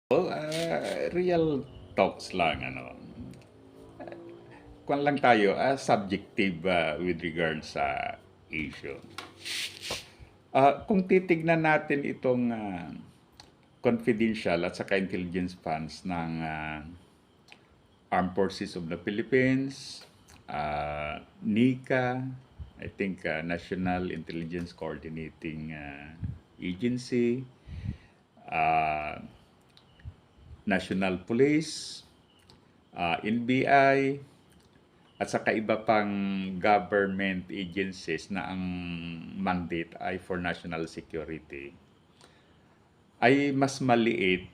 Well, real talks lang kung lang tayo, subjective with regards sa issue. Kung titignan natin itong confidential at saka intelligence funds ng Armed Forces of the Philippines, NICA, I think National Intelligence Coordinating Agency, uh, National Police, NBI, at saka iba pang government agencies na ang mandate ay for national security, ay mas maliit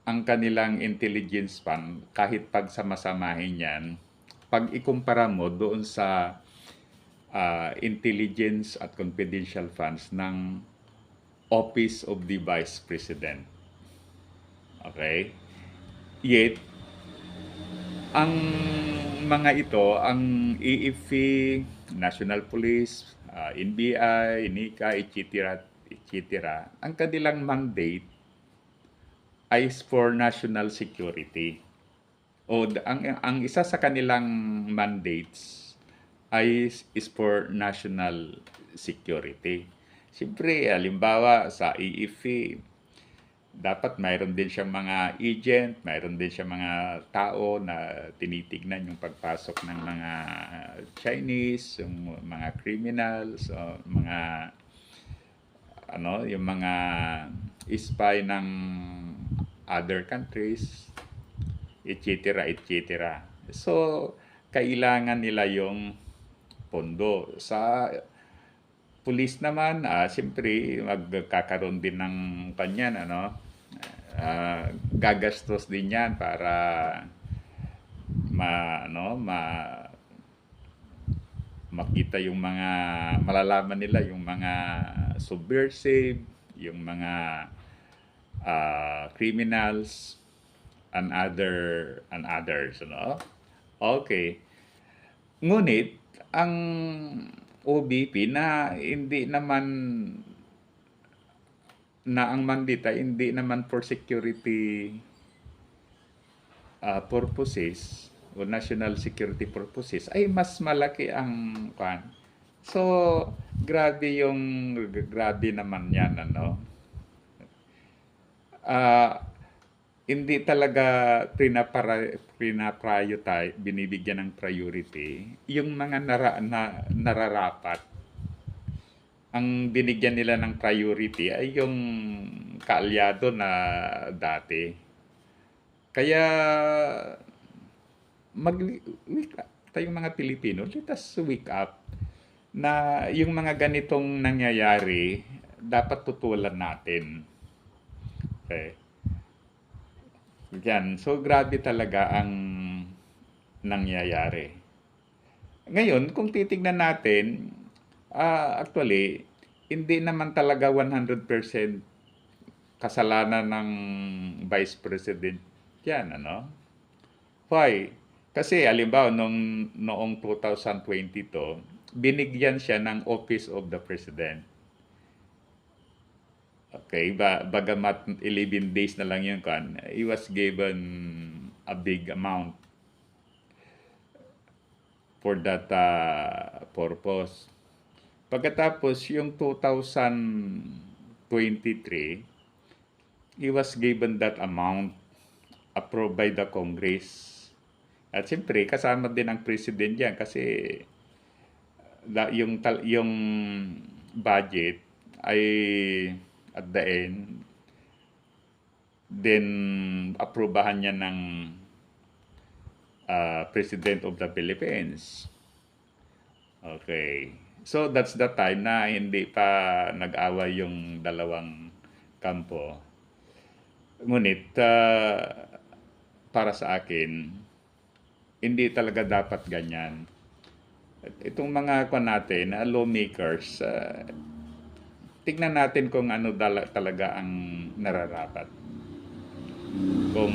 ang kanilang intelligence fund kahit pagsamasamahin yan pag ikumpara mo doon sa intelligence at confidential funds ng Office of the Vice President. Okay? Yet, ang mga ito, ang EFP, National Police, NBI, NICA, etc., ang kanilang mandate ay for national security. Ang isa sa kanilang mandates ay is for national security. Siyempre, halimbawa sa EFP, dapat mayroon din siyang mga agent, mayroon din siyang mga tao na tinitignan yung pagpasok ng mga Chinese, yung mga criminals, o mga yung mga spy ng other countries, etc., etc. So, kailangan nila yung pondo. Sa police naman, siyempre, magkakaroon din ng kanyan, gagastos din yan para makita yung mga, malalaman nila yung mga subversive, yung mga criminals, and others, Okay. Ngunit, ang OBP na hindi naman na ang mandate ay hindi naman for security purposes o national security purposes, ay mas malaki ang kwan. So, grabe naman yan, hindi talaga binibigyan ng priority yung mga nararapat. Ang binigyan nila ng priority ay yung kaalyado na dati. Kaya wake up tayong mga Pilipino, let us wake up na yung mga ganitong nangyayari dapat tutulan natin. Okay. Yan. So, grabe talaga ang nangyayari. Ngayon, kung titignan natin, actually, hindi naman talaga 100% kasalanan ng Vice President yan, Why? Kasi, alimbawa, noong 2022, binigyan siya ng Office of the President. Okay, bagamat 11 days na lang yun kan, he was given a big amount for that purpose. Pagkatapos, yung 2023, he was given that amount approved by the Congress. At siyempre, kasama din ang President yan kasi yung budget ay at the end, then aprubahan niya ng President of the Philippines. Okay. So, that's the time na hindi pa nag-away yung dalawang kampo. Ngunit, para sa akin, hindi talaga dapat ganyan. Itong mga natin, lawmakers, tignan natin kung ano talaga ang nararapat. Kung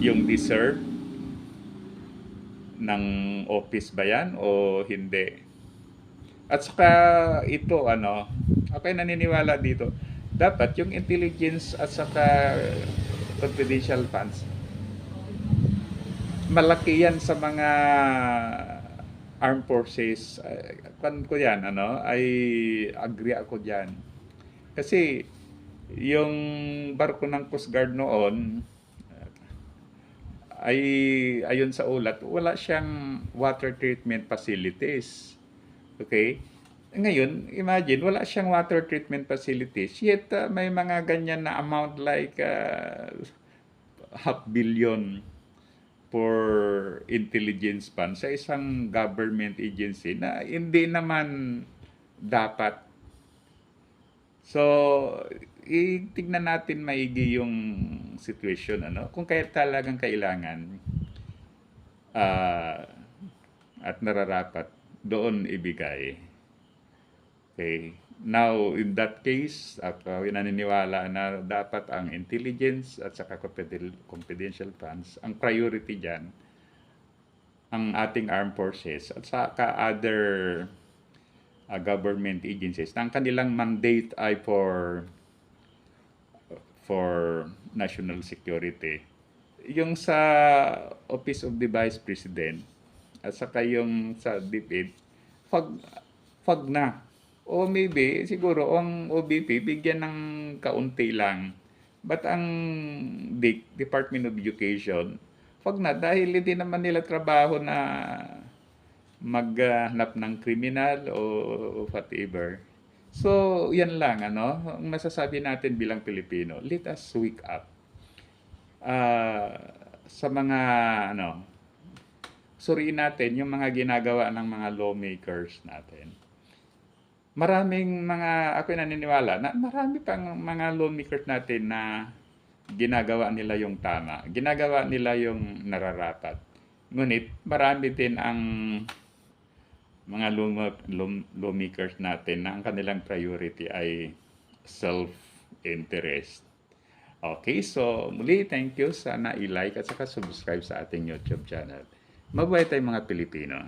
yung deserve ng office ba yan o hindi. At saka ito, ako ay naniniwala dito, dapat yung intelligence at saka confidential funds, malaki yan sa mga armed forces. Kan ko yan, ano, ay agree ako dyan. Kasi yung barko ng Coast Guard noon ay ayon sa ulat, wala siyang water treatment facilities. Okay? Ngayon, imagine, wala siyang water treatment facilities, yet may mga ganyan na amount like half billion for intelligence fund sa isang government agency na hindi naman dapat. So, itignan natin maigi yung situation, ano? Kung kaya talagang kailangan ah, at nararapat, doon ibigay. Okay. Now, in that case, ako naniniwala na dapat ang intelligence at saka confidential funds, ang priority dyan, ang ating armed forces at saka other government agencies na ang kanilang mandate ay for national security. Yung sa Office of the Vice President at saka yung sa DepEd, fag, fag na. O maybe, siguro, ang OBP, bigyan ng kaunti lang. But ang DIC, Department of Education, fag na. Dahil hindi naman nila trabaho na maghanap ng kriminal o whatever. So, yan lang, ano? Ang masasabi natin bilang Pilipino, let us wake up. Sa mga, ano, suriin natin yung mga ginagawa ng mga lawmakers natin. Maraming mga, ako naniniwala na marami pang mga lawmakers natin na ginagawa nila yung tama, ginagawa nila yung nararapat. Ngunit marami din ang mga lawmakers natin na ang kanilang priority ay self-interest. Okay, so muli, thank you. Sana i-like at saka subscribe sa ating YouTube channel. Mabuhay tayong mga Pilipino.